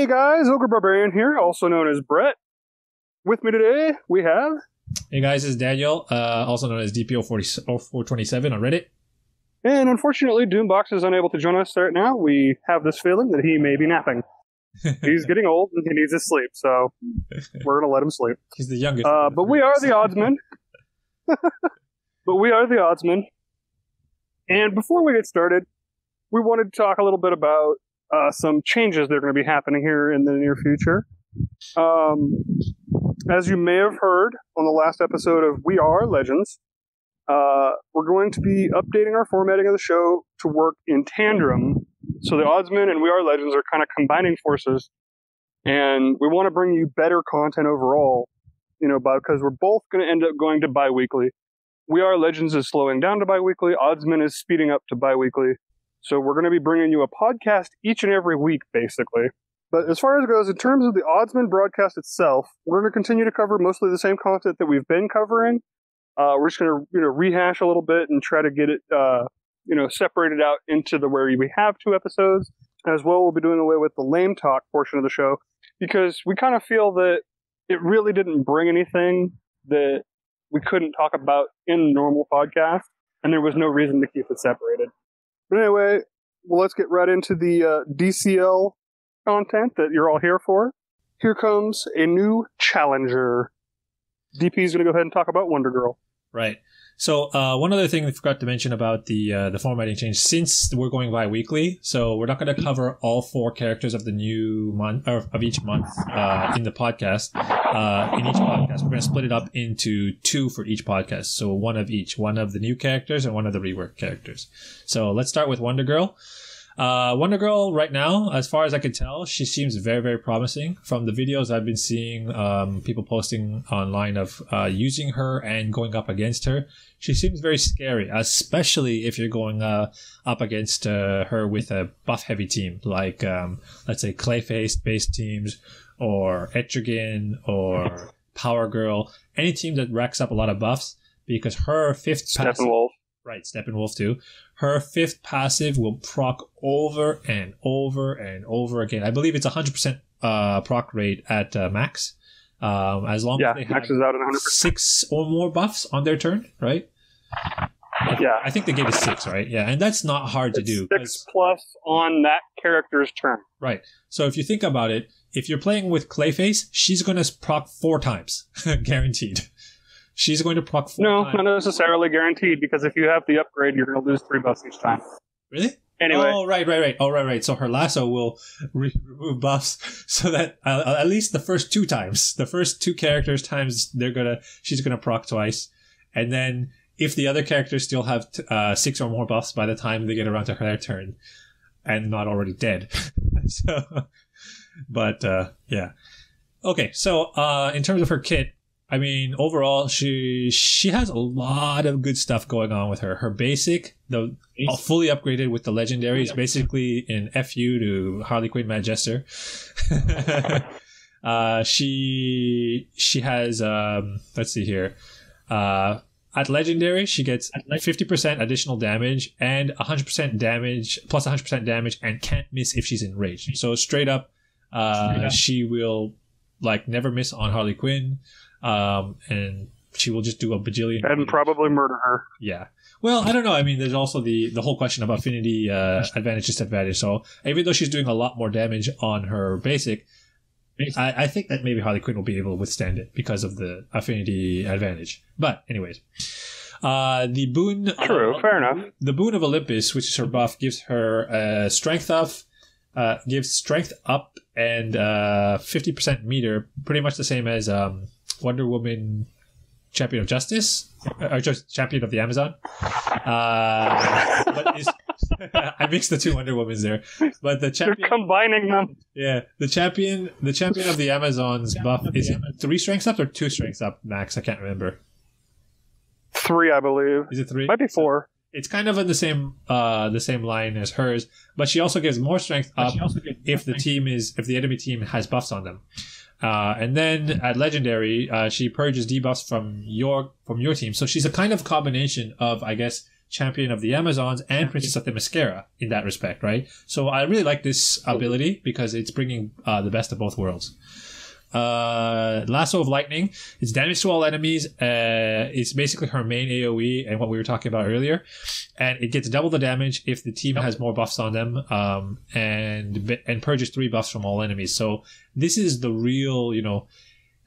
guys, Ogre Barbarian here, also known as Brett. With me today, we have... Hey guys, this is Daniel, also known as DPO427 on Reddit. And unfortunately, Doombox is unable to join us right now. We have this feeling that he may be napping. He's getting old and he needs his sleep, so we're going to let him sleep. He's the youngest. But we are the oddsmen. And before we get started, we wanted to talk a little bit about some changes that are going to be happening here in the near future. As you may have heard on the last episode of We Are Legends, we're going to be updating our formatting of the show to work in tandem. So the Oddsmen and We Are Legends are kind of combining forces, and we want to bring you better content overall, because we're both going to end up going to bi-weekly. We Are Legends is slowing down to bi-weekly, Oddsmen is speeding up to bi-weekly. So we're going to be bringing you a podcast each and every week, basically. But as far as it goes, in terms of the Oddsman broadcast itself, we're going to continue to cover mostly the same content that we've been covering. We're just going to rehash a little bit and try to get it separated out into where we have 2 episodes. As well, we'll be doing away with the lame talk portion of the show because we kind of feel that it really didn't bring anything that we couldn't talk about in normal podcast, and there was no reason to keep it separated. But anyway, let's get right into the DCL content that you're all here for. Here comes a new challenger. DP is going to go ahead and talk about Wondergirl. Right. So one other thing we forgot to mention about the formatting change, since we're going bi-weekly, so we're not going to cover all 4 characters of the new month of each month in the podcast. In each podcast, we're going to split it up into 2 for each podcast. So one of each, one of the new characters and one of the rework characters. So let's start with Wondergirl. Wondergirl right now, as far as I can tell, she seems very, very promising. From the videos I've been seeing, people posting online of using her and going up against her, she seems very scary, especially if you're going up against her with a buff-heavy team, like, let's say, Clayface-based teams, or Etrigan, or Power Girl, any team that racks up a lot of buffs, because her 5th passive... Right, Steppenwolf too. Her 5th passive will proc over and over and over again. I believe it's 100% proc rate at max. As long as they have max is out at 100%. 6 or more buffs on their turn, right? Yeah. I think they gave it 6, right? Yeah, and that's not hard to do. 6 plus on that character's turn. Right. So if you think about it, if you're playing with Clayface, she's going to proc 4 times, guaranteed. She's going to proc 4 times. No, not necessarily guaranteed, because if you have the upgrade, you're going to lose 3 buffs each time. Really? Anyway. Oh, right. Oh, right. So her lasso will remove buffs so that at least the first 2 times, the first 2 characters times, she's going to proc twice. And then if the other characters still have 6 or more buffs by the time they get around to her turn and not already dead. Yeah. Okay, so in terms of her kit, I mean, overall, she has a lot of good stuff going on with her. Her basic, fully upgraded with the legendary, is basically an FU to Harley Quinn Mad Jester. She has, let's see here. At legendary, she gets 50% additional damage and 100% damage, plus 100% damage, and can't miss if she's enraged. So straight up, she will never miss on Harley Quinn. And she will just do a bajillion and probably murder her. Yeah. Well, I don't know. I mean, there's also the whole question of affinity advantage, disadvantage. So even though she's doing a lot more damage on her basic, I think that maybe Harley Quinn will be able to withstand it because of the affinity advantage. But anyways, the boon. True. Fair enough. The boon of Olympus, which is her buff, gives her strength up. Gives strength up and 50% meter, pretty much the same as Wonder Woman Champion of Justice, or just Champion of the Amazon. I mixed the 2 Wonder Womans there. But the champion, you're combining them. Yeah, the champion of the Amazon's buff is 3 strengths up or 2 strengths up max. I can't remember. 3, I believe. Is it 3? Might be 4. It's kind of in the same line as hers, but she also gives more strength up if the enemy team has buffs on them. And then at legendary, she purges debuffs from your team. So she's a kind of combination of, I guess, Champion of the Amazons, and Princess of the Mascara in that respect, right? So I really like this ability because it's bringing the best of both worlds. Lasso of Lightning. It's damage to all enemies. It's basically her main AoE and what we were talking about earlier. And it gets double the damage if the team has more buffs on them, and purges 3 buffs from all enemies. So this is the real,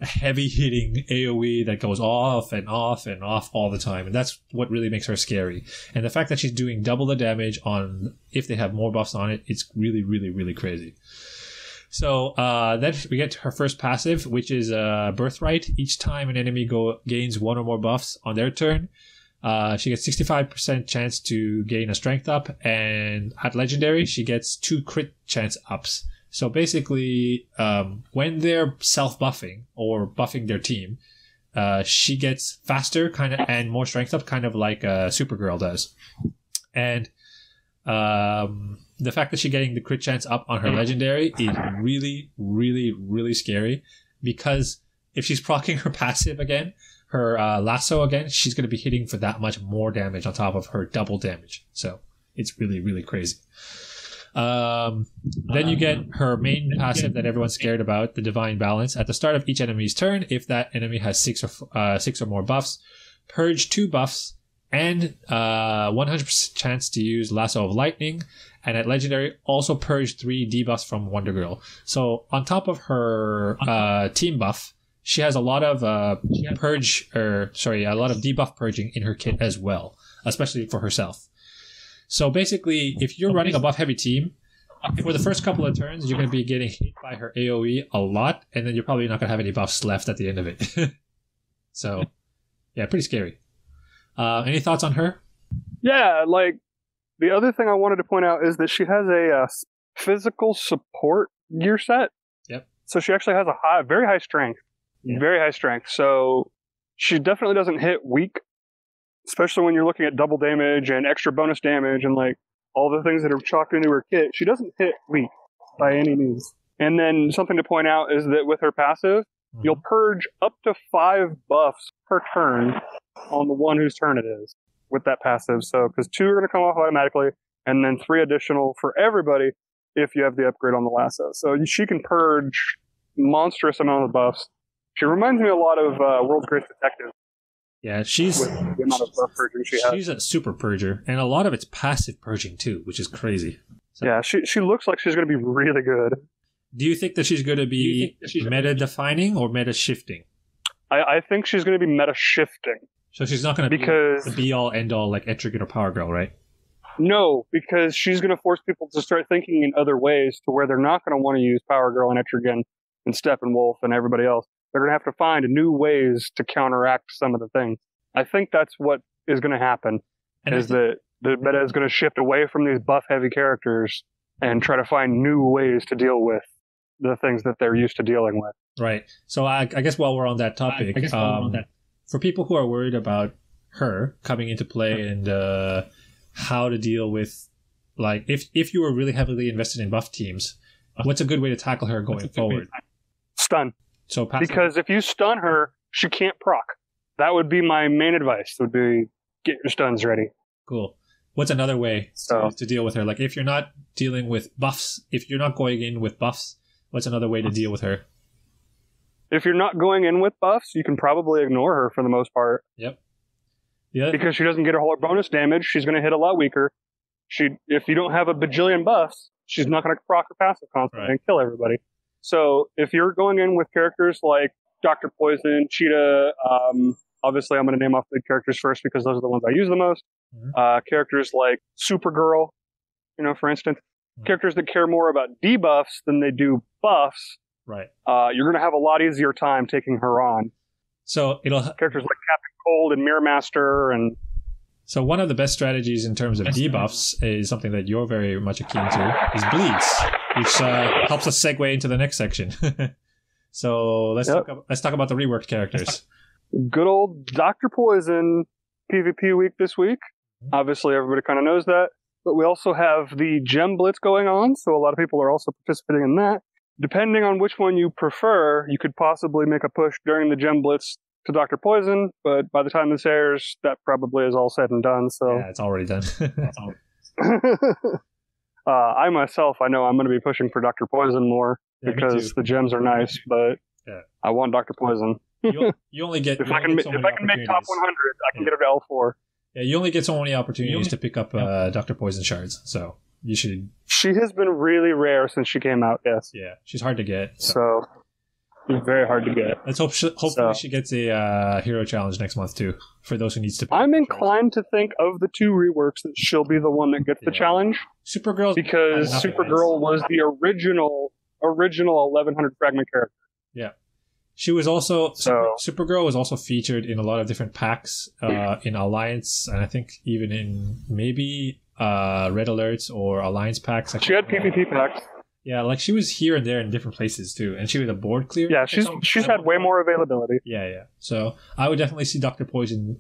heavy hitting AoE that goes off and off and off all the time. And that's what really makes her scary. And the fact that she's doing double the damage on if they have more buffs on it, it's really, really, really crazy. So then we get to her first passive, which is Birthright. Each time an enemy gains 1 or more buffs on their turn, she gets 65% chance to gain a strength up, and at Legendary, she gets 2 crit chance ups. So basically, when they're self-buffing or buffing their team, she gets faster and more strength up, kind of like Supergirl does. And the fact that she's getting the crit chance up on her Legendary is really, really, really scary, because if she's proccing her passive again, her lasso again, she's going to be hitting for that much more damage on top of her double damage. So it's really, really crazy. Then you get her main passive that everyone's scared about, the Divine Balance. At the start of each enemy's turn, if that enemy has 6 or more buffs, purge 2 buffs and 100% chance to use Lasso of Lightning. And at Legendary, also purge 3 debuffs from Wondergirl. So on top of her team buff, she has a lot of a lot of debuff purging in her kit as well, especially for herself. So basically, if you're running a buff-heavy team, for the first couple of turns, you're going to be getting hit by her AoE a lot, and then you're probably not going to have any buffs left at the end of it. So, yeah, pretty scary. Any thoughts on her? Yeah, the other thing I wanted to point out is that she has a physical support gear set. Yep. So she actually has a very high strength. Yeah. Very high strength. So she definitely doesn't hit weak, especially when you're looking at double damage and extra bonus damage and all the things that are chalked into her kit. She doesn't hit weak by any means. And then something to point out is that with her passive, you'll purge up to 5 buffs per turn on the one whose turn it is with that passive. So, because 2 are going to come off automatically, and then 3 additional for everybody if you have the upgrade on the lasso. So she can purge monstrous amount of buffs. She reminds me a lot of World's Greatest Detective. Yeah, she's with the amount of buff purging she has. She's a super purger, and a lot of it's passive purging too, which is crazy. So, yeah, she looks like she's going to be really good. Do you think that she's going to be meta-defining or meta-shifting? I think she's going to be meta-shifting. So she's not going to be the be-all, end-all like Etrigan or Power Girl, right? No, because she's going to force people to start thinking in other ways to where they're not going to want to use Power Girl and Etrigan and Steppenwolf and everybody else. They're going to have to find new ways to counteract some of the things. I think that's what is going to happen, is that the meta is going to shift away from these buff-heavy characters and try to find new ways to deal with the things that they're used to dealing with. Right. So I guess while we're on that topic, for people who are worried about her coming into play and how to deal with, if you were really heavily invested in buff teams, what's a good way to tackle her going forward? Stun. So because if you stun her, she can't proc. That would be my main advice, would be get your stuns ready. Cool. What's another way to deal with her? If you're not dealing with buffs, if you're not going in with buffs, what's another way to deal with her? If you're not going in with buffs, you can probably ignore her for the most part. Yep. Because she doesn't get a whole bonus damage, she's going to hit a lot weaker. If you don't have a bajillion buffs, she's not going to proc her passive constantly and kill everybody. So if you're going in with characters like Dr. Poison, Cheetah, obviously I'm going to name off the characters first because those are the ones I use the most. Mm-hmm. Characters like Supergirl, for instance. Mm-hmm. Characters that care more about debuffs than they do buffs. Right. You're going to have a lot easier time taking her on. So characters like Captain Cold and Mirror Master and... So one of the best strategies in terms of debuffs is something that you're very much akin to, is bleeds, which helps us segue into the next section. So let's talk about the reworked characters. Good old Dr. Poison PvP week this week. Obviously, everybody kind of knows that. But we also have the Gem Blitz going on, so a lot of people are also participating in that. Depending on which one you prefer, you could possibly make a push during the Gem Blitz to Dr. Poison, but by the time this airs, that probably is all said and done. So Yeah, it's already done. I myself, I know I'm going to be pushing for Dr. Poison more because the gems are nice, but I want Dr. Poison. You only get if I can make top 100, I can get it to L4. Yeah, you only get so many opportunities to pick up Dr. Poison shards, so you should. She has been really rare since she came out. Yes. Yeah, she's hard to get. So it's very hard to get. Let's hope. Hopefully, she gets a hero challenge next month too. For those who needs to. I'm inclined to think of the two reworks that she'll be the one that gets the challenge. Supergirl, because Supergirl was the original 1100 fragment character. Yeah. She was also Supergirl was also featured in a lot of different packs in Alliance, and I think even in maybe Red Alerts or Alliance packs. She had PvP packs. Yeah, like she was here and there in different places too, and she was a board clear. Yeah, she's had way more availability. Yeah. So I would definitely see Dr. Poison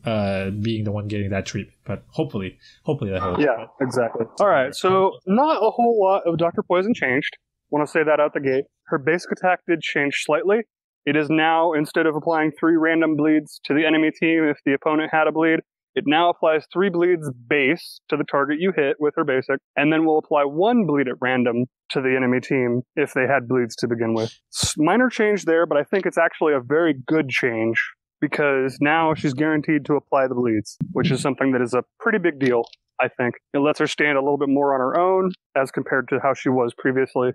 being the one getting that treatment, but hopefully that holds. Yeah, exactly. All right, so not a whole lot of Dr. Poison changed. Want to say that out the gate. Her basic attack did change slightly. It is now, instead of applying 3 random bleeds to the enemy team if the opponent had a bleed, it now applies 3 bleeds base to the target you hit with her basic, and then will apply 1 bleed at random to the enemy team if they had bleeds to begin with. Minor change there, but I think it's actually a very good change because now she's guaranteed to apply the bleeds, which is something that is a pretty big deal, I think. It lets her stand a little bit more on her own as compared to how she was previously.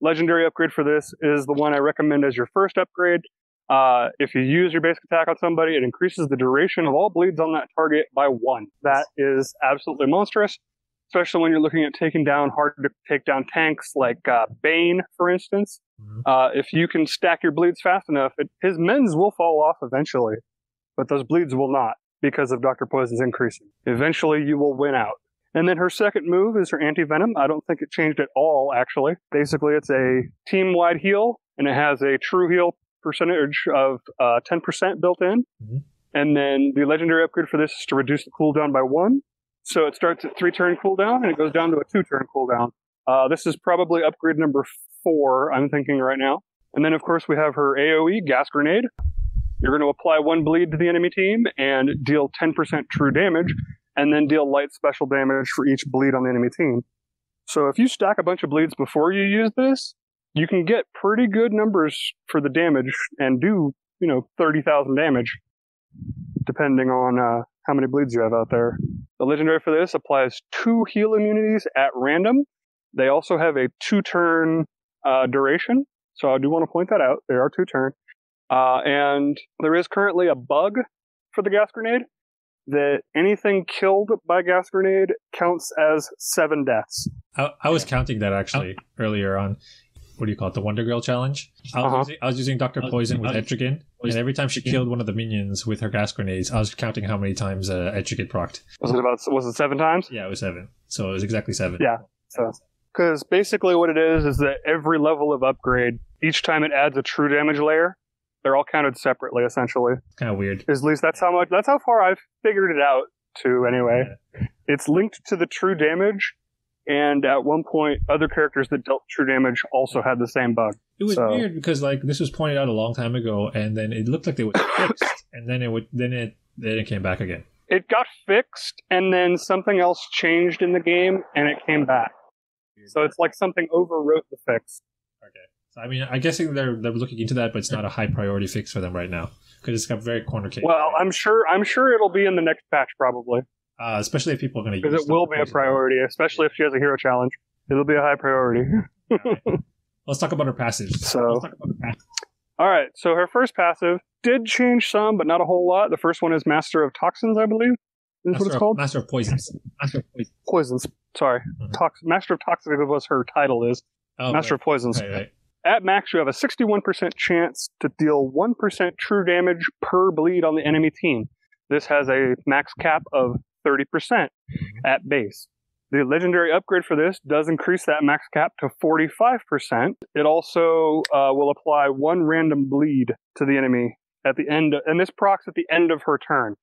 Legendary upgrade for this is the one I recommend as your first upgrade. If you use your basic attack on somebody, it increases the duration of all bleeds on that target by 1. That is absolutely monstrous, especially when you're looking at taking down hard to take down tanks like Bane, for instance. If you can stack your bleeds fast enough, his mends will fall off eventually, but those bleeds will not because of Dr. Poison's increasing. Eventually, you will win out. And then her second move is her anti-venom. I don't think it changed at all, actually. Basically, it's a team-wide heal, and it has a true heal percentage of 10% built in. And then the legendary upgrade for this is to reduce the cooldown by 1. So it starts at 3-turn cooldown, and it goes down to a 2-turn cooldown. This is probably upgrade number 4, I'm thinking right now. And then, of course, we have her AoE, Gas Grenade. You're going to apply 1 bleed to the enemy team and deal 10% true damage, and then deal light special damage for each bleed on the enemy team. So if you stack a bunch of bleeds before you use this, you can get pretty good numbers for the damage and do, 30,000 damage, depending on how many bleeds you have out there. The legendary for this applies 2 heal immunities at random. They also have a 2-turn duration, so I do want to point that out. They are 2-turn. And there is currently a bug for the gas grenade that anything killed by gas grenade counts as 7 deaths. I was counting that actually earlier on. What do you call it? The Wondergirl challenge. I was using Dr. Poison with Etrigan, and every time she killed one of the minions with her gas grenades, I was counting how many times Etrigan procced. Was it 7 times? Yeah, it was 7. So it was exactly 7. Yeah. So, because basically what it is that every level of upgrade, each time it adds a true damage layer, they're all counted separately, essentially. Kind of weird. At least that's how far I've figured it out to, anyway. Yeah. It's linked to the true damage, and at one point, other characters that dealt true damage also had the same bug. It was weird because, this was pointed out a long time ago, and then it looked like it was fixed, and then it came back again. It got fixed, and then something else changed in the game, and it came back. So it's like something overwrote the fix. Okay. I mean, I'm guessing they're looking into that, but it's not a high priority fix for them right now because it's got very corner case. Well, right? I'm sure it'll be in the next patch probably. Especially if people are going to use it. Because it will be a priority, especially if she has a hero challenge. It'll be a high priority. Right. Let's talk about her passives. All right. So her first passive did change some, but not a whole lot. The first one is Master of Toxins, I believe. Is what it's called? Master of Poisons. Poisons. Sorry. Mm-hmm. Master of Toxins is what her title is. Master of Poisons. Right. At max, you have a 61% chance to deal 1% true damage per bleed on the enemy team. This has a max cap of 30% at base. The legendary upgrade for this does increase that max cap to 45%. It also will apply 1 random bleed to the enemy at the end, and this procs at the end of her turn.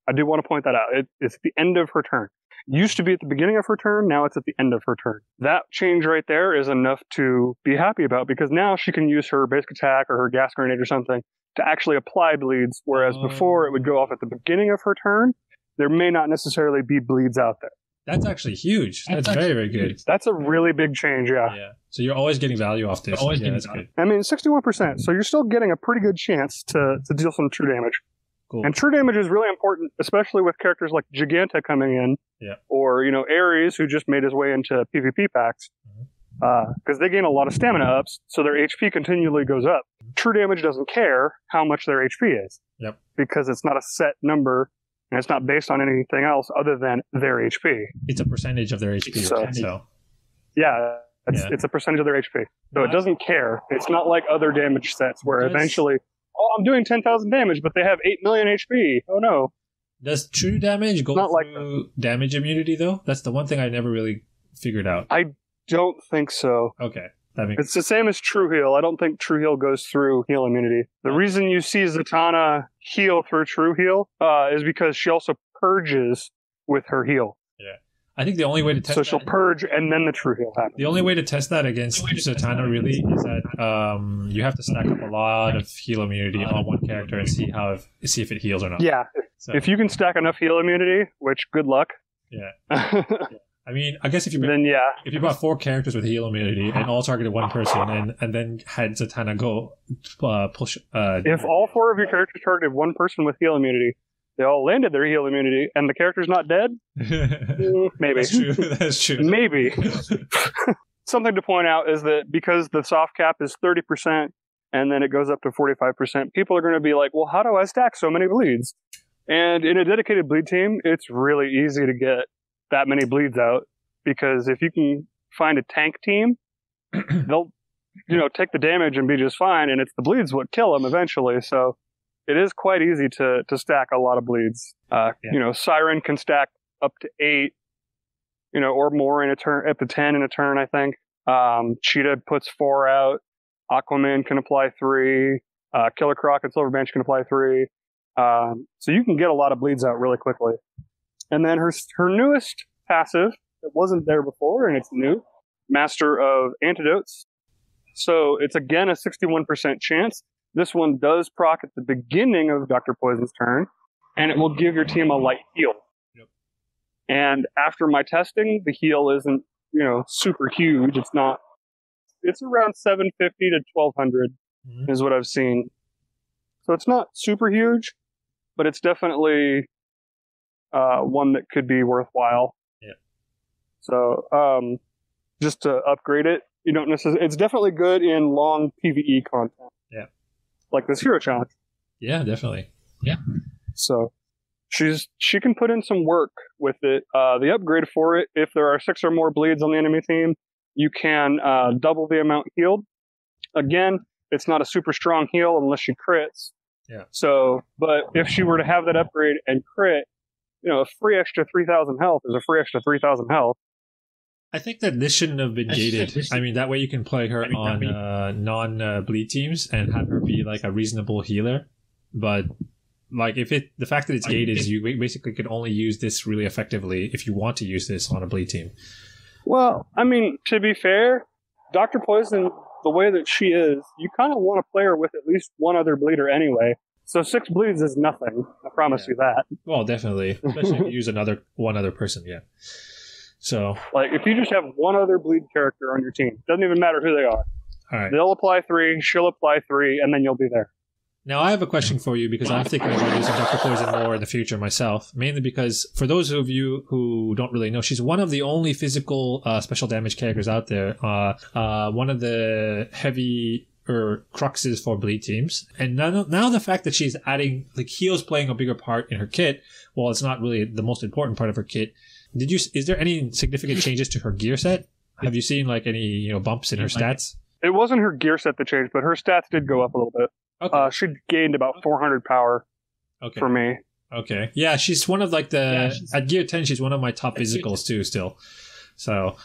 I do want to point that out. It's at the end of her turn. Used to be at the beginning of her turn, now it's at the end of her turn. That change right there is enough to be happy about, because now she can use her basic attack or her gas grenade or something to actually apply bleeds, whereas before it would go off at the beginning of her turn. There may not necessarily be bleeds out there. That's actually huge. That's very, very good. That's a really big change, yeah. So you're always getting value off this. Yeah, that's good. I mean, 61%, so you're still getting a pretty good chance to deal some true damage. Cool. And true damage is really important, especially with characters like Giganta coming in, or, Ares, who just made his way into PvP packs, because they gain a lot of stamina ups, so their HP continually goes up. True damage doesn't care how much their HP is, because it's not a set number, and it's not based on anything else other than their HP. It's a percentage of their HP, right? So. Yeah, it's a percentage of their HP. So it doesn't care. It's not like other damage sets where eventually, I'm doing 10,000 damage, but they have 8 million HP. Oh no. Does true damage go through damage immunity, though? That's the one thing I never really figured out. I don't think so. Okay. It's the same as True Heal. I don't think True Heal goes through heal immunity. The reason you see Zatanna heal through True Heal is because she also purges with her heal. Yeah. I think the only way to test So she'll purge and then the True Heal happens. The only way to test that against Zatanna really is that you have to stack up a lot of heal immunity on one character and see if it heals or not. Yeah. So. If you can stack enough heal immunity, which good luck. Yeah. I mean, I guess if you brought 4 characters with heal immunity and all targeted one person and then had Zatanna go push... if all 4 of your characters targeted one person with heal immunity, they all landed their heal immunity, and the character's not dead? Maybe. That's true. That's true. Maybe. Something to point out is that because the soft cap is 30% and then it goes up to 45%, people are going to be like, well, how do I stack so many bleeds? And in a dedicated bleed team, it's really easy to get that many bleeds out, because if you can find a tank team, they'll take the damage and be just fine, and it's the bleeds what kill them eventually. So it is quite easy to stack a lot of bleeds. Siren can stack up to 8, or more in a turn, up to 10 in a turn, I think. Cheetah puts 4 out. Aquaman can apply 3. Killer Croc and Silverbench can apply 3. So you can get a lot of bleeds out really quickly. And then her newest passive, it wasn't there before, and it's new, Master of Antidotes. So it's again a 61% chance. This one does proc at the beginning of Dr. Poison's turn, and it will give your team a light heal. Yep. And after my testing, the heal isn't, super huge. It's around 750 to 1200 is what I've seen. So it's not super huge, but it's definitely one that could be worthwhile. Yeah. So just to upgrade it, you don't necessarily. It's definitely good in long PvE content. Yeah. Like this hero challenge. Yeah, definitely. Yeah. So she can put in some work with it. The upgrade for it, if there are 6 or more bleeds on the enemy team, you can double the amount healed. Again, it's not a super strong heal unless she crits. Yeah. So, but if she were to have that upgrade and crit, a free extra 3,000 health is a free extra 3,000 health. I think that this shouldn't have been gated. I mean, that way you can play her on non-bleed teams and have her be like a reasonable healer. But like, the fact that it's gated is you basically could only use this really effectively if you want to use this on a bleed team. Well, I mean, to be fair, Dr. Poison, the way that she is, you kind of want to play her with at least one other bleeder anyway. So 6 bleeds is nothing. I promise you that. Well, definitely. Especially if you use one other person, yeah. So, like, if you just have one other bleed character on your team, doesn't even matter who they are. All right. They'll apply 3, she'll apply 3, and then you'll be there. Now, I have a question for you, because I'm thinking about using Dr. Poison more in the future myself, mainly because for those of you who don't really know, she's one of the only physical special damage characters out there. One of the heavy cruxes for bleed teams. And now the fact that she's adding, like, heals playing a bigger part in her kit, while it's not really the most important part of her kit, is there any significant changes to her gear set? Have you seen like any bumps in her stats? It wasn't her gear set that changed, but her stats did go up a little bit. Okay. She gained about 400 power for me. Okay. Yeah, she's one of like at gear 10, she's one of my top physicals too still. So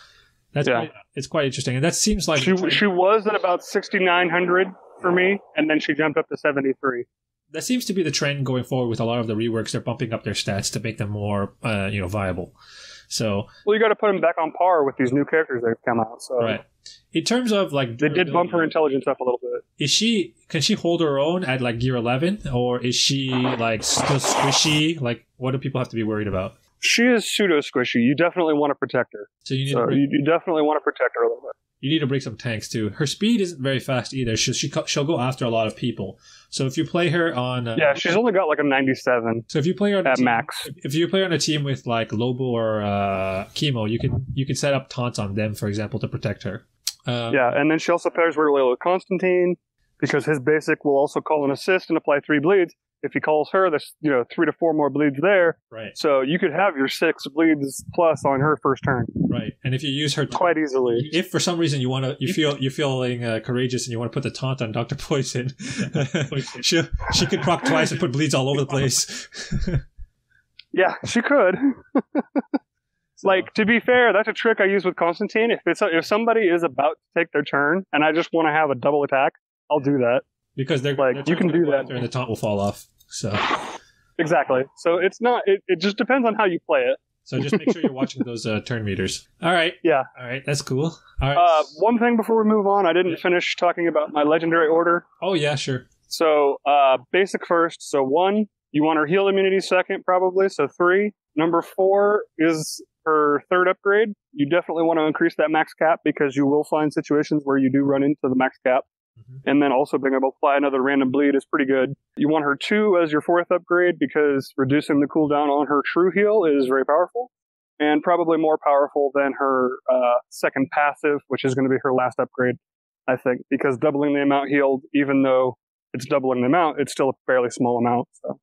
that's it's quite interesting. And that seems like she was at about 6,900 for me, and then she jumped up to 73. That seems to be the trend going forward with a lot of the reworks. They're bumping up their stats to make them more viable. So, well, you got to put him back on par with these new characters that have come out. So, right. In terms of like, they did bump her intelligence up a little bit. Can she hold her own at like gear 11, or is she like still squishy? Like, what do people have to be worried about? She is pseudo squishy. You definitely want to protect her. So you definitely want to protect her a little bit. You need to break some tanks too. Her speed isn't very fast either. She'll go after a lot of people. So if you play her on, she's only got like a 97. So if you play her on at max, if you play on a team with like Lobo or Chemo, you can set up taunts on them, for example, to protect her. And then she also pairs really well with Constantine, because his basic will also call an assist and apply 3 bleeds. If he calls her, there's 3 to 4 more bleeds there. Right. So you could have your 6 bleeds plus on her first turn. Right. And if you use her quite easily, if for some reason you're feeling courageous and you want to put the taunt on Dr. Poison, she could proc twice and put bleeds all over the place. Yeah, she could. Like, to be fair, that's a trick I use with Constantine. If somebody is about to take their turn and I just want to have a double attack, I'll do that. Because they're like, you can do that, and the taunt will fall off. So exactly. So it's not. It just depends on how you play it. So just make sure you're watching those turn meters. All right. Yeah. All right. That's cool. All right. One thing before we move on, I didn't finish talking about my legendary order. Oh yeah, sure. So basic first. So 1, you want her heal immunity second, probably. So 3. Number 4 is her 3rd upgrade. You definitely want to increase that max cap, because you will find situations where you do run into the max cap. And then also being able to apply another random bleed is pretty good. You want her 2 as your 4th upgrade, because reducing the cooldown on her true heal is very powerful, and probably more powerful than her 2nd passive, which is going to be her last upgrade, I think, because doubling the amount healed, even though it's doubling the amount, it's still a fairly small amount. So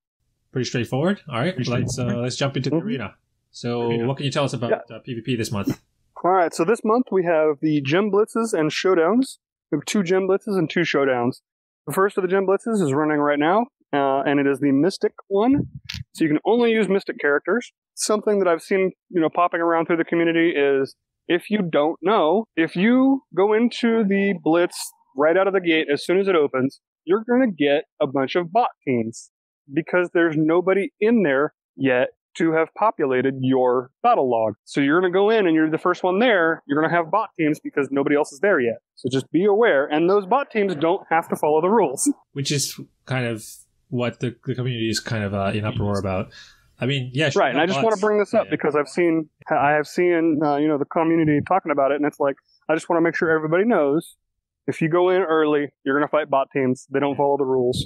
pretty straightforward. All right, let's jump into the arena. So what can you tell us about PvP this month? All right, so this month we have the gem blitzes and showdowns. We have 2 gem blitzes and 2 showdowns. The first of the gem blitzes is running right now, and it is the Mystic one. So you can only use Mystic characters. Something that I've seen, popping around through the community is, if you don't know, if you go into the blitz right out of the gate as soon as it opens, you're going to get a bunch of bot teams, because there's nobody in there yet to have populated your battle log. So you're going to go in and you're the first one there. You're going to have bot teams because nobody else is there yet. So just be aware. And those bot teams don't have to follow the rules. Which is kind of what the community is kind of in uproar about. I mean, yeah, right. And I just want to bring this up because I have seen the community talking about it, and it's like, I just want to make sure everybody knows, if you go in early, you're going to fight bot teams. They don't follow the rules.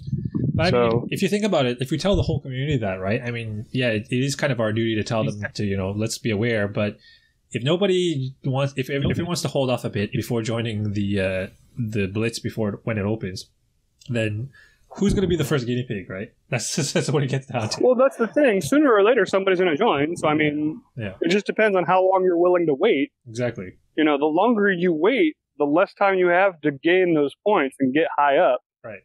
But I mean, if you think about it, if we tell the whole community that, right? I mean, yeah, it is kind of our duty to tell them to, let's be aware. But if nobody wants, if everyone wants to hold off a bit before joining the blitz when it opens, then who's going to be the first guinea pig, right? That's what it gets down to. Well, that's the thing. Sooner or later, somebody's going to join. So I mean, it just depends on how long you're willing to wait. Exactly. The longer you wait, the less time you have to gain those points and get high up. Right.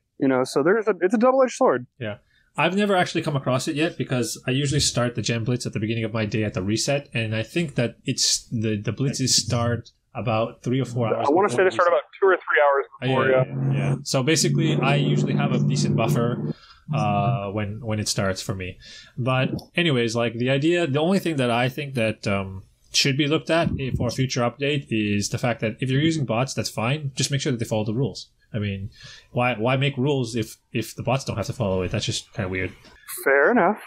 So it's a double-edged sword. Yeah. I've never actually come across it yet, because I usually start the gem blitz at the beginning of my day at the reset, and I think that it's the blitzes start about 3 or 4 hours. I want to say they start about 2 or 3 hours before. Yeah. So basically, I usually have a decent buffer when it starts for me. But anyways, like the only thing that I think that should be looked at for a future update is the fact that if you're using bots, that's fine. Just make sure that they follow the rules. I mean, why make rules if the bots don't have to follow it? That's just kind of weird. Fair enough.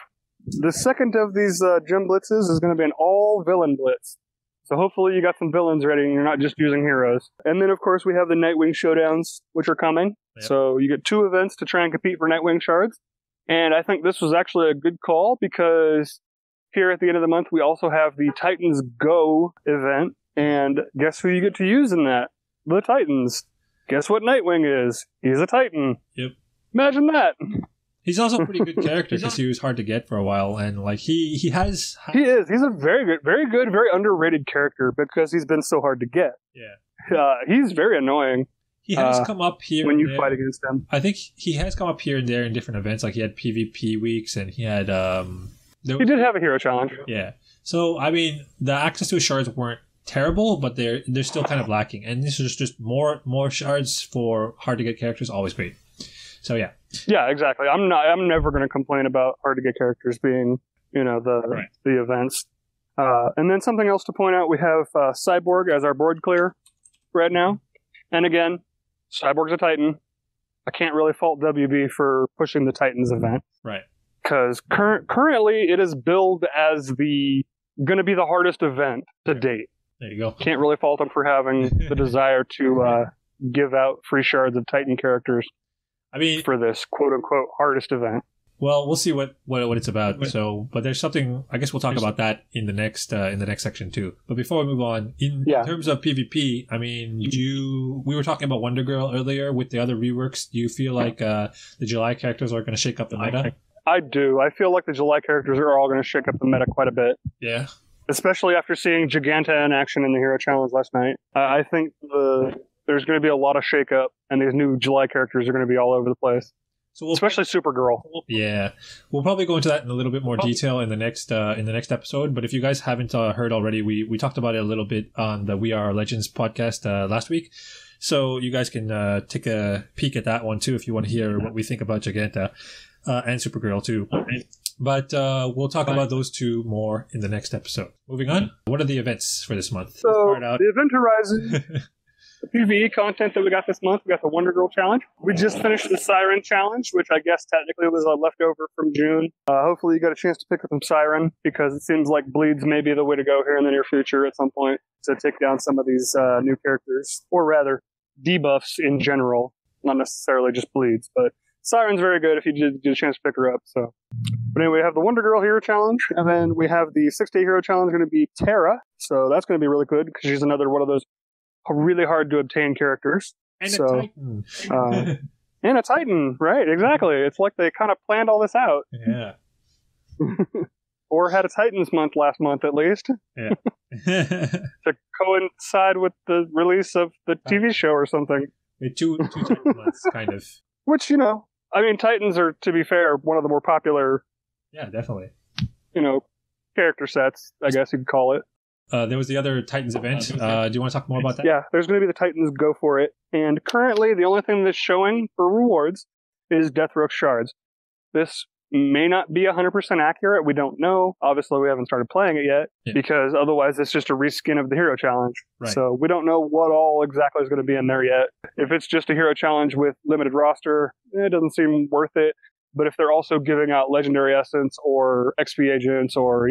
The second of these gem blitzes is going to be an all-villain blitz. So hopefully you got some villains ready and you're not just using heroes. And then, of course, we have the Nightwing showdowns, which are coming. Yep. So you get 2 events to try and compete for Nightwing shards. And I think this was actually a good call, because here at the end of the month, we also have the Titans Go event. And guess who you get to use in that? The Titans. Guess what Nightwing is? He's a Titan. Yep. Imagine that. He's also a pretty good character, because he was hard to get for a while, and like he is. He's a very good, very underrated character, because he's been so hard to get. Yeah. He's very annoying. He has come up here when you fight against him. I think he has come up here and there in different events. Like he had PvP weeks, and he had he did have a hero challenge. Yeah. So I mean, the access to his shards weren't terrible, but they're still kind of lacking. And this is just more shards for hard to get characters, always great. So yeah. Yeah, exactly. I'm never going to complain about hard to get characters being, the events. And then something else to point out, we have Cyborg as our board clear right now. And again, Cyborg's a Titan. I can't really fault WB for pushing the Titans event. Right. Because currently it is billed as going to be the hardest event to date. There you go. Can't really fault them for having the desire to give out free shards of Titan characters. I mean, for this quote unquote hardest event. Well, we'll see what it's about. So, but there's something. I guess we'll talk about that in the next section too. But before we move on, in terms of PvP, I mean, we were talking about Wondergirl earlier with the other reworks. Do you feel like the July characters are going to shake up the meta? I do. I feel like the July characters are all going to shake up the meta quite a bit. Yeah. Especially after seeing Giganta in action in the Hero Challenge last night. I think there's going to be a lot of shake-up, and these new July characters are going to be all over the place. So especially Supergirl. Yeah, we'll probably go into that in a little bit more detail in the next episode. But if you guys haven't heard already, we talked about it a little bit on the We Are Legends podcast last week. So you guys can take a peek at that one too if you want to hear what we think about Giganta and Supergirl too. But we'll talk about those two more in the next episode. Moving on, what are the events for this month? So the Event Horizon. The PvE content that we got this month, we got the Wondergirl challenge. We just finished the Siren challenge, which I guess technically was a leftover from June. Hopefully you got a chance to pick up some Siren, because it seems like bleeds may be the way to go here in the near future at some point to take down some of these new characters, or rather debuffs in general, not necessarily just bleeds, but Siren's very good if you did get a chance to pick her up. So, but anyway, we have the Wondergirl Hero Challenge, and then we have the 6-day Hero Challenge going to be Terra, so that's going to be really good because she's another one of those really hard to obtain characters. And a Titan. And a Titan, right, exactly. It's like they kind of planned all this out. Yeah. Or had a Titans month last month, at least. Yeah. To coincide with the release of the TV show or something. Two Titan months, kind of. Which, I mean, Titans are, to be fair, one of the more popular... Yeah, definitely. Character sets, I guess you could call it. There was the other Titans event. Do you want to talk more about that? Yeah, there's going to be the Titans Go For It. And currently, the only thing that's showing for rewards is Deathstroke shards. This may not be 100% accurate. We don't know. Obviously, we haven't started playing it yet, because otherwise it's just a reskin of the Hero Challenge. Right. So we don't know what all exactly is going to be in there yet. If it's just a Hero Challenge with limited roster, it doesn't seem worth it. But if they're also giving out Legendary Essence or XP Agents or,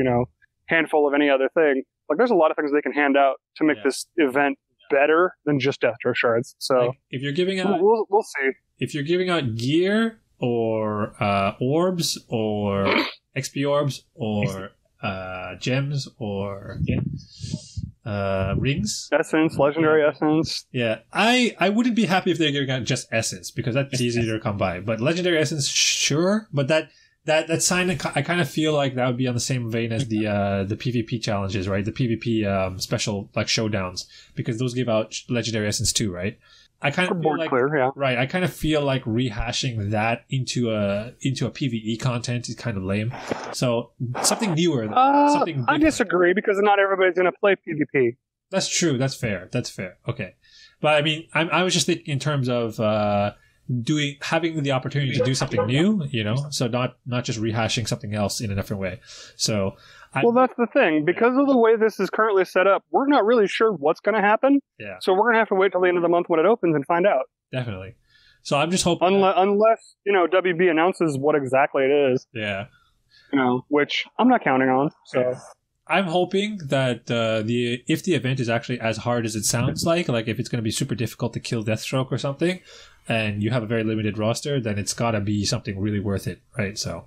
handful of any other thing, like, there's a lot of things they can hand out to make this event better than just Deathstroke shards. So like, if you're giving out, we'll see. If you're giving out gear or orbs or XP orbs or gems or rings, essence, legendary essence. Yeah, I wouldn't be happy if they're giving out just essence, because that's easier to come by. But legendary essence, sure, but that sign, I kind of feel like that would be on the same vein as the PvP challenges, right? The PvP special, like, showdowns, because those give out legendary essence too, right? I kind of feel like, right. I kind of feel like rehashing that into a PvE content is kind of lame. So something newer, something different. I disagree, because not everybody's going to play PvP. That's true. That's fair. Okay, but I mean, I was just thinking in terms of having the opportunity to do something new, so not just rehashing something else in a different way. So that's the thing, because of the way this is currently set up, we're not really sure what's going to happen. Yeah. So we're going to have to wait till the end of the month when it opens and find out. Definitely. So I'm just hoping unless WB announces what exactly it is. Yeah. Which I'm not counting on. So I'm hoping that if the event is actually as hard as it sounds like if it's going to be super difficult to kill Deathstroke or something, and you have a very limited roster, then it's got to be something really worth it, right? So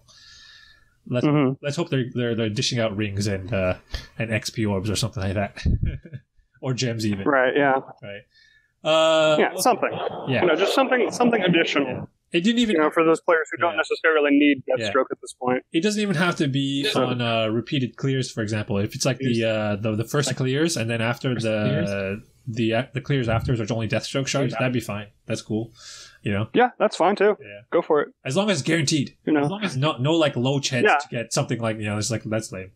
let's hope they're dishing out rings and XP orbs or something like that, or gems even. Right? Yeah. Right. Something. Yeah. Just something additional. Yeah. It didn't even for those players who don't necessarily need Deathstroke at this point. It doesn't even have to be on repeated clears, for example. If it's like the first clears, and then after the clears after are only Deathstroke shards, that'd be fine. That's cool. Yeah, that's fine too. Yeah. Go for it. As long as it's guaranteed. As long as no like low chance to get something like it's like, that's lame.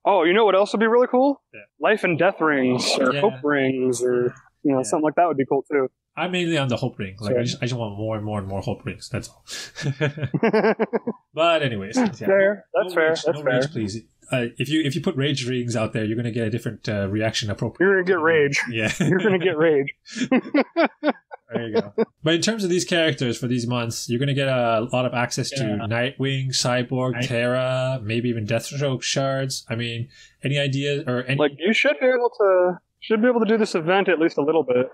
Oh, you know what else would be really cool? Yeah. Life and death rings or hope rings or something like that would be cool too. I'm mainly on the hope ring. Like, I just want more and more and more hope rings. That's all. But anyways, fair. That's fair. Rage, please. if you put rage rings out there, you're going to get a different reaction appropriate. You're going to get rage. Yeah. You're going to get rage. There you go. But in terms of these characters for these months, you're going to get a lot of access to Nightwing, Cyborg, Terra, maybe even Deathstroke shards. I mean, any ideas or any... Like, you should be able to do this event at least a little bit.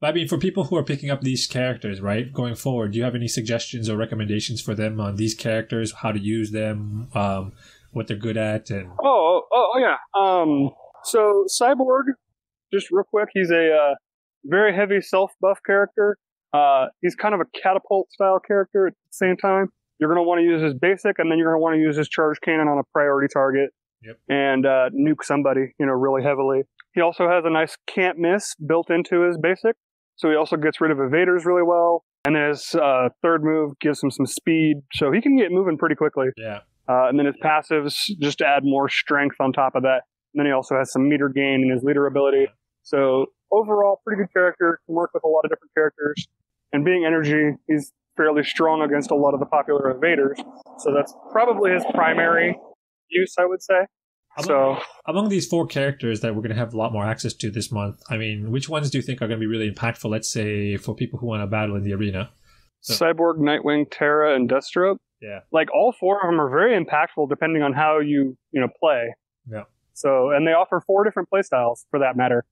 But I mean, for people who are picking up these characters, right, going forward, do you have any suggestions or recommendations for them on these characters, how to use them, what they're good at? And yeah. So Cyborg, just real quick, he's a very heavy self-buff character. He's kind of a catapult-style character at the same time. You're going to want to use his basic, and then you're going to want to use his charge cannon on a priority target. Yep. And nuke somebody, really heavily. He also has a nice can't miss built into his basic, so he also gets rid of evaders really well. And then his third move gives him some speed, so he can get moving pretty quickly. Yeah. And then his passives just add more strength on top of that. And then he also has some meter gain in his leader ability. So overall, pretty good character. Can work with a lot of different characters. And being energy, he's fairly strong against a lot of the popular evaders. So that's probably his primary use, I would say. Among these 4 characters that we're going to have a lot more access to this month, I mean, which ones do you think are going to be really impactful, let's say, for people who want to battle in the arena? Cyborg, Nightwing, Terra, and Deathstroke. Yeah. Like, all 4 of them are very impactful depending on how you play. Yeah. So, and they offer 4 different playstyles, for that matter.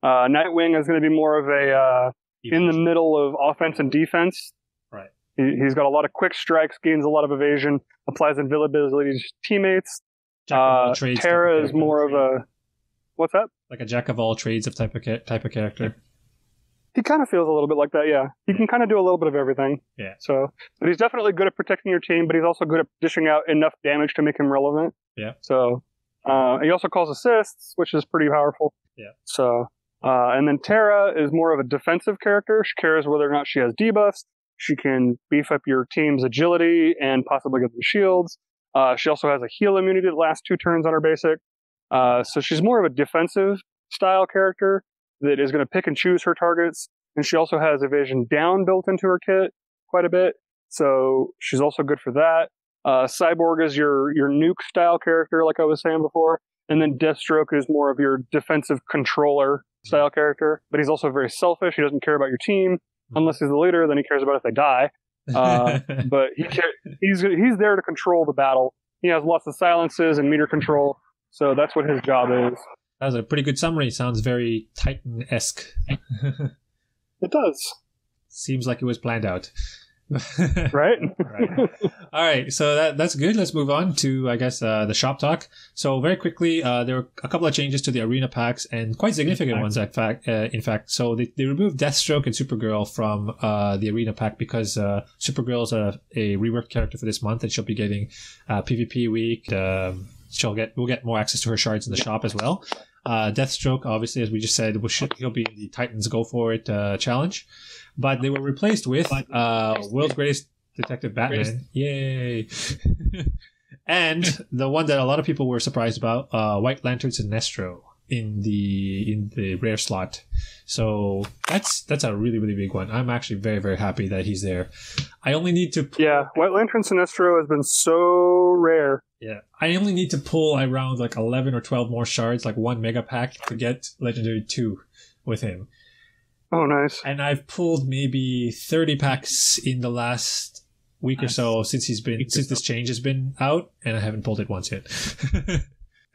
Nightwing is going to be more of a in the middle of offense and defense. Right. He's got a lot of quick strikes, gains a lot of evasion, applies invisibility to teammates. Terra is more of a... What's that? Like a jack of all trades of type of character. He kind of feels a little bit like that, yeah. He can kind of do a little bit of everything. Yeah. So, but he's definitely good at protecting your team, but he's also good at dishing out enough damage to make him relevant. Yeah. So, he also calls assists, which is pretty powerful. Yeah. So, and then Terra is more of a defensive character. She cares whether or not she has debuffs. She can beef up your team's agility and possibly get them shields. She also has a heal immunity that lasts 2 turns on her basic. So she's more of a defensive style character that is going to pick and choose her targets. And she also has evasion down built into her kit quite a bit. So she's also good for that. Cyborg is your nuke style character, like I was saying before. And then Deathstroke is more of your defensive controller style character. But he's also very selfish. He doesn't care about your team. Unless he's the leader, then he cares about if they die. But he's there to control the battle. He has lots of silences and meter control. So that's what his job is. That was a pretty good summary. Sounds very Titan-esque. It does. Seems like it was planned out. Right? Right. All right, so that's good. Let's move on to, I guess, the shop talk. So very quickly, there were a couple of changes to the arena packs, and quite significant ones, in fact. So they removed Deathstroke and Supergirl from the arena pack because Supergirl is a rework character for this month, and she'll be getting PvP week. We'll get more access to her shards in the shop as well. Deathstroke, obviously, as we just said, he'll be in the Titans Go For It challenge. But they were replaced with World's Greatest Detective Batman. Yay! And the one that a lot of people were surprised about, White Lantern Sinestro in the rare slot. So that's a really, really big one. I'm actually very, very happy that he's there. I only need to... White Lantern Sinestro has been so rare. Yeah, I only need to pull around like 11 or 12 more shards, like 1 mega pack, to get Legendary 2 with him. Oh, nice. And I've pulled maybe 30 packs in the last week or so since this change has been out, and I haven't pulled it once yet.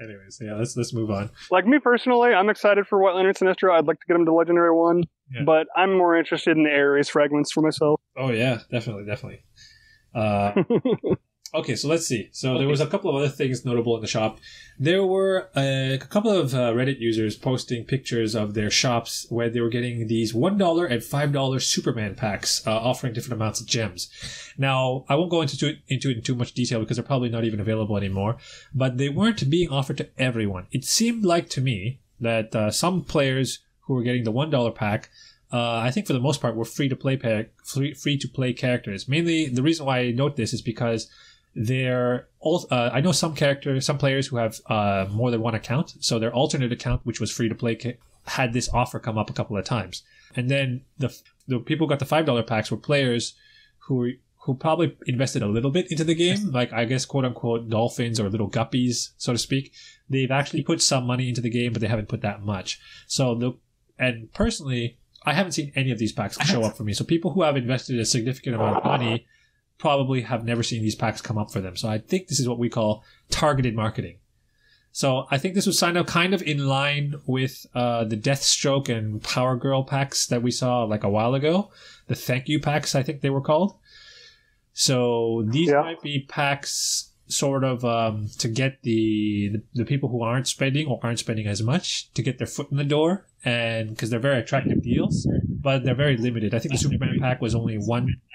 Anyways, yeah, let's move on. Like me personally, I'm excited for White Lantern Sinestro. I'd like to get him to Legendary 1, but I'm more interested in the Ares fragments for myself. Oh yeah, definitely. Okay, so let's see. So there was a couple of other things notable in the shop. There were a couple of Reddit users posting pictures of their shops where they were getting these $1 and $5 Superman packs, offering different amounts of gems. Now, I won't go into it in too much detail because they're probably not even available anymore, but they weren't being offered to everyone. It seemed like to me that some players who were getting the $1 pack, I think for the most part, were free to play characters. Mainly, the reason why I note this is because I know some players who have more than one account, so their alternate account, which was free to play, had this offer come up a couple of times. And then the people who got the $5 packs were players who who probably invested a little bit into the game, like I guess quote unquote dolphins or little guppies, so to speak. They've actually put some money into the game, but they haven't put that much. And personally, I haven't seen any of these packs show up for me. So people who have invested a significant amount of money probably have never seen these packs come up for them. So I think this is what we call targeted marketing. So I think this was kind of in line with the Deathstroke and Power Girl packs that we saw like a while ago. The thank you packs, I think they were called. So these might be packs sort of to get the people who aren't spending or aren't spending as much to get their foot in the door, and because they're very attractive deals, but they're very limited. I think the Superman pack was only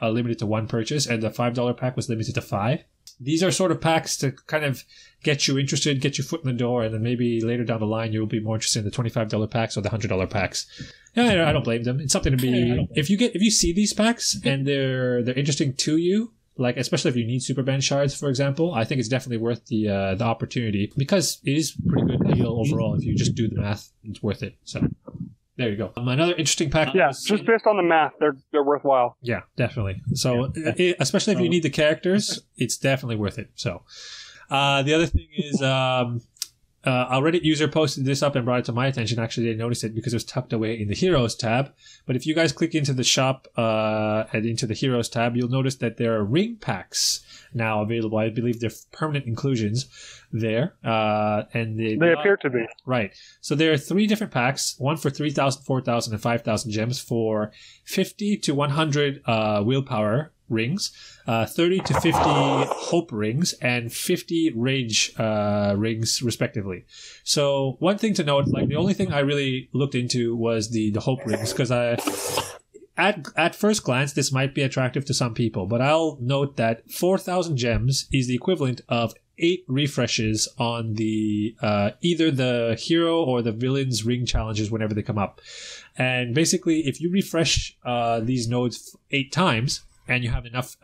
limited to one purchase, and the $5 pack was limited to 5. These are sort of packs to kind of get you interested, get your foot in the door, and then maybe later down the line you'll be more interested in the $25 packs or the $100 packs. Yeah, I don't blame them. It's something to be. If you see these packs and they're interesting to you, like especially if you need Superman shards, for example, I think it's definitely worth the opportunity, because it is a pretty good deal overall. If you just do the math, it's worth it. So there you go. Another interesting pack. Yeah, just based on the math, they're worthwhile. Yeah, definitely. So especially if you need the characters, it's definitely worth it. So the other thing is a Reddit user posted this up and brought it to my attention. Actually, I didn't notice it because it was tucked away in the Heroes tab. But if you guys click into the shop and into the Heroes tab, you'll notice that there are ring packs now available. I believe they're permanent inclusions there. And they appear to be. Right. So there are 3 different packs, one for 3,000, 4,000, and 5,000 gems for 50 to 100 willpower rings, 30 to 50 hope rings, and 50 rage rings respectively. So one thing to note, like the only thing I really looked into was the hope rings, because at first glance this might be attractive to some people, but I'll note that 4,000 gems is the equivalent of 8 refreshes on the either the hero or the villain's ring challenges whenever they come up. And basically, if you refresh these nodes 8 times, and you have enough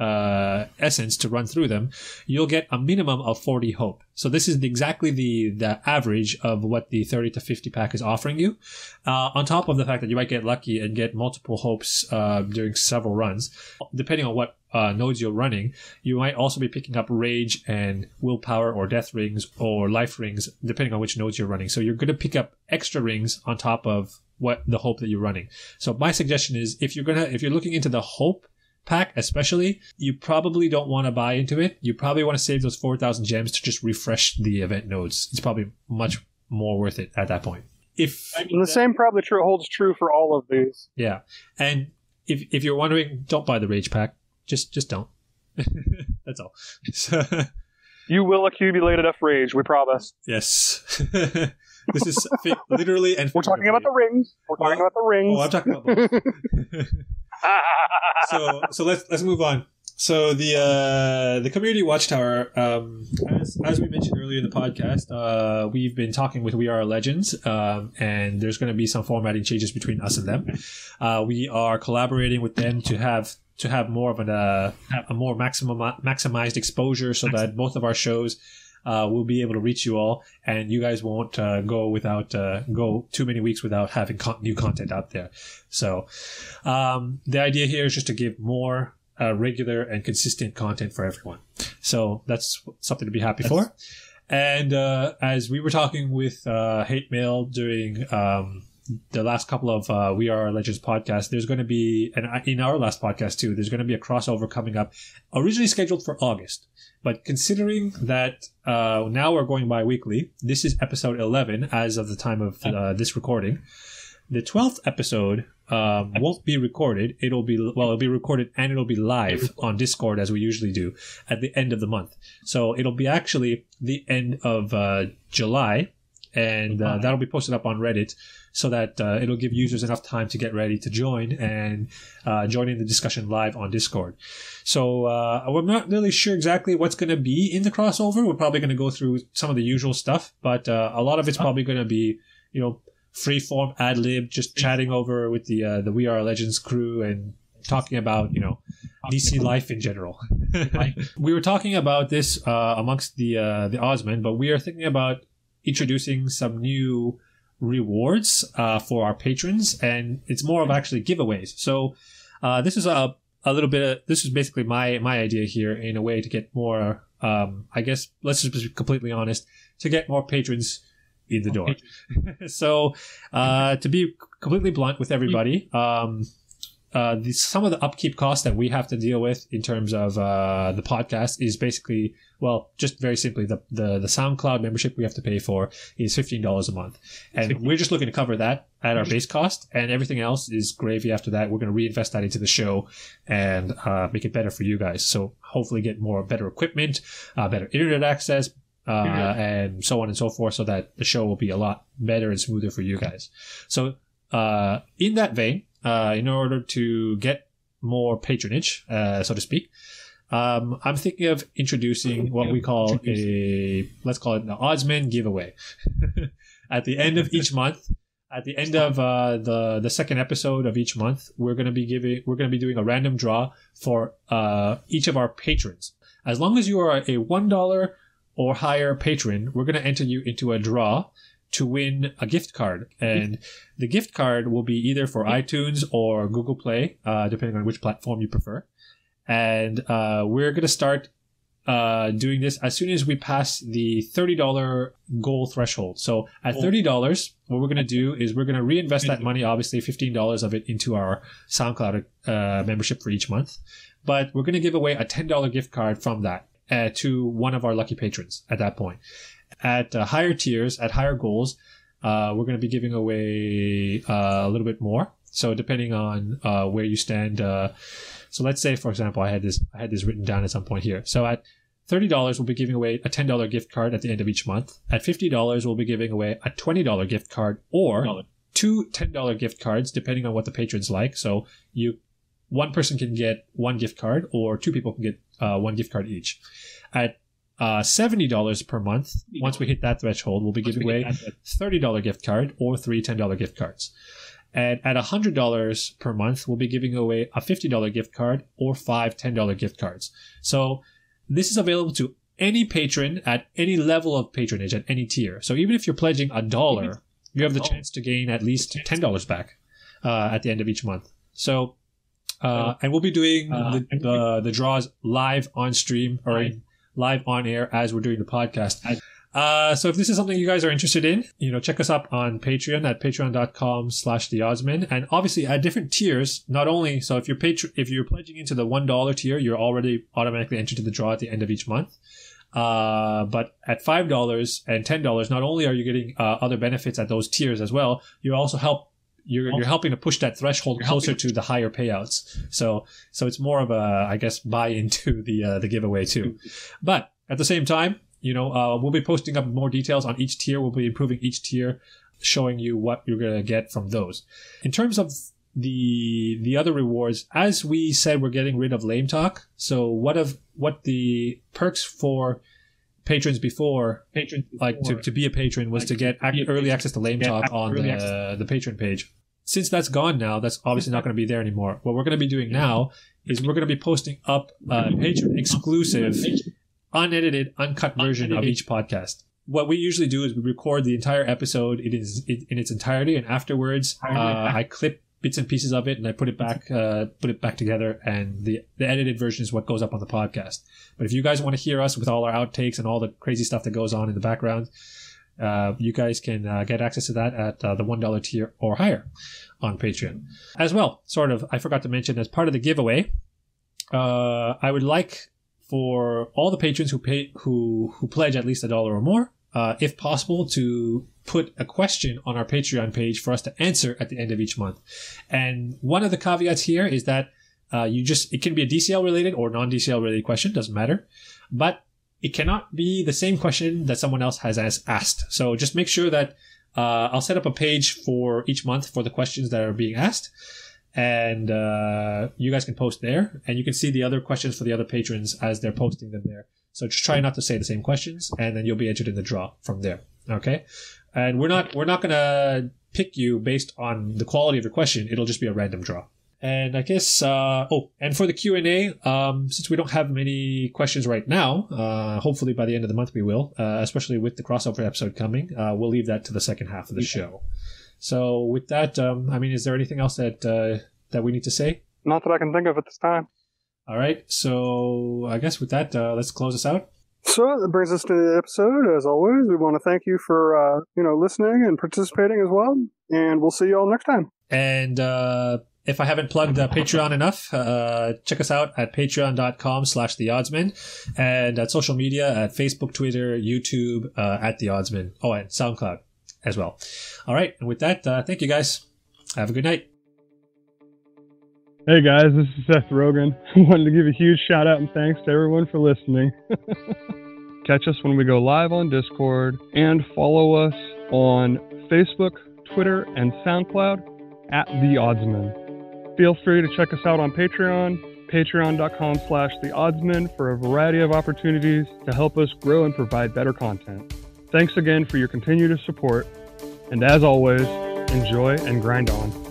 essence to run through them, you'll get a minimum of 40 hope. So this is exactly the average of what the 30 to 50 pack is offering you. On top of the fact that you might get lucky and get multiple hopes during several runs. Depending on what nodes you're running, you might also be picking up rage and willpower or death rings or life rings, depending on which nodes you're running. So you're going to pick up extra rings on top of what the hope that you're running. So my suggestion is, if you're looking into the hope pack especially, you probably don't want to buy into it. You probably want to save those 4,000 gems to just refresh the event nodes. It's probably much more worth it at that point. Same probably holds true for all of these. Yeah. And if you're wondering, don't buy the rage pack. Just don't. That's all. So, you will accumulate enough rage, we promise. Yes. This is literally and we're talking about the rings. We're talking about the rings. Oh, I'm talking about both. So let's move on. So the community watchtower, as we mentioned earlier in the podcast, we've been talking with We Are Legends, and there's going to be some formatting changes between us and them. We are collaborating with them to have more of a more maximized exposure, so that both of our shows we'll be able to reach you all, and you guys won't go too many weeks without having new content out there. So the idea here is just to give more regular and consistent content for everyone. So that's something to be happy for. And as we were talking with Hate Mail during the last couple of We Are Legends podcasts, there's going to be, and in our last podcast too, there's going to be a crossover coming up, originally scheduled for August. But considering that now we're going bi-weekly, this is episode 11 as of the time of this recording. The 12th episode won't be recorded. It'll be recorded and it'll be live on Discord as we usually do at the end of the month. So it'll be actually the end of July, and that'll be posted up on Reddit, so that it'll give users enough time to get ready to join and join in the discussion live on Discord. So we're not really sure exactly what's going to be in the crossover. We're probably going to go through some of the usual stuff, but a lot of it's probably going to be, free-form ad-lib, just chatting over with the We Are Legends crew and talking about, DC life in general. We were talking about this amongst the Ozmen, but we are thinking about introducing some new rewards for our patrons, and it's more of actually giveaways. So this is a a little bit of, this is basically my idea here in a way to get more, I guess, let's just be completely honest, to get more patrons in the door. So, to be completely blunt with everybody, some of the upkeep costs that we have to deal with in terms of the podcast is basically, well, just very simply, the SoundCloud membership we have to pay for is $15 a month. And we're just looking to cover that at our base cost, and everything else is gravy after that. We're going to reinvest that into the show and make it better for you guys. So hopefully get better equipment, better internet access, and so on and so forth, so that the show will be a lot better and smoother for you guys. So in that vein, in order to get more patronage, so to speak, I'm thinking of introducing what we call let's call it an Oddsman giveaway. At the end of each month, at the end of the second episode of each month, we're going to be doing a random draw for each of our patrons. As long as you are a $1 or higher patron, we're going to enter you into a draw to win a gift card. And the gift card will be either for iTunes or Google Play, depending on which platform you prefer. And we're going to start doing this as soon as we pass the $30 goal threshold. So at $30, what we're going to do is we're going to reinvest that money, obviously $15 of it, into our SoundCloud membership for each month. But we're going to give away a $10 gift card from that to one of our lucky patrons at that point. At higher tiers, at higher goals, we're going to be giving away a little bit more. So depending on where you stand, so let's say, for example, I had this written down at some point here. So at $30, we'll be giving away a $10 gift card at the end of each month. At $50, we'll be giving away a $20 gift card or two $10 gift cards, depending on what the patrons like. So one person can get one gift card, or two people can get one gift card each. At $70 per month, once we hit that threshold, we'll be giving away a $30 gift card or three $10 gift cards. And at $100 per month, we'll be giving away a $50 gift card or five $10 gift cards. So this is available to any patron at any level of patronage, at any tier. So even if you're pledging $1, you have the chance to gain at least $10 back at the end of each month. So, and we'll be doing the draws live on stream or live on air as we're doing the podcast. So if this is something you guys are interested in, check us up on Patreon at patreon.com/theoddsman. And obviously at different tiers, not only, so if you're pledging into the $1 tier, you're already automatically entered to the draw at the end of each month. But at $5 and $10, not only are you getting other benefits at those tiers as well, you're helping to push that threshold closer to the higher payouts. So it's more of a, I guess, buy into the giveaway too. But at the same time, we'll be posting up more details on each tier. We'll be improving each tier, showing you what you're going to get from those. In terms of the other rewards, as we said, we're getting rid of lame talk. So what the perks for patrons before, to be a patron was to get early access to lame talk on the patron page. Since that's gone now, that's obviously not going to be there anymore. What we're going to be doing now is we're going to be posting up a patron exclusive, unedited, uncut version of each podcast. What we usually do is we record the entire episode in its entirety, and afterwards I clip bits and pieces of it and I put it back together, and the edited version is what goes up on the podcast. But if you guys want to hear us with all our outtakes and all the crazy stuff that goes on in the background, you guys can get access to that at the $1 tier or higher on Patreon. As well, I forgot to mention, as part of the giveaway, I would like for all the patrons who pledge at least $1 or more, if possible, to put a question on our Patreon page for us to answer at the end of each month. And one of the caveats here is that it can be a DCL related or non-DCL related question, doesn't matter, but it cannot be the same question that someone else has asked. So just make sure that I'll set up a page for each month for the questions that are being asked. And you guys can post there, and you can see the other questions for the other patrons as they're posting them there. So just try not to say the same questions, and then you'll be entered in the draw from there. Okay? And we're not gonna pick you based on the quality of your question. It'll just be a random draw. And I guess and for the Q&A, since we don't have many questions right now, hopefully by the end of the month we will, especially with the crossover episode coming. We'll leave that to the second half of the show. So with that, is there anything else that we need to say? Not that I can think of at this time. All right. So I guess with that, let's close this out. So that brings us to the episode. As always, we want to thank you for listening and participating as well. And we'll see you all next time. And if I haven't plugged Patreon enough, check us out at patreon.com/theoddsman and at social media at Facebook, Twitter, YouTube, at The Oddsman. Oh, and SoundCloud as well. All right. And with that, thank you guys. Have a good night. Hey guys, this is Seth Rogen. I wanted to give a huge shout out and thanks to everyone for listening. Catch us when we go live on Discord and follow us on Facebook, Twitter, and SoundCloud at The Oddsman. Feel free to check us out on Patreon, patreon.com/theoddsman for a variety of opportunities to help us grow and provide better content. Thanks again for your continued support, and as always, enjoy and grind on.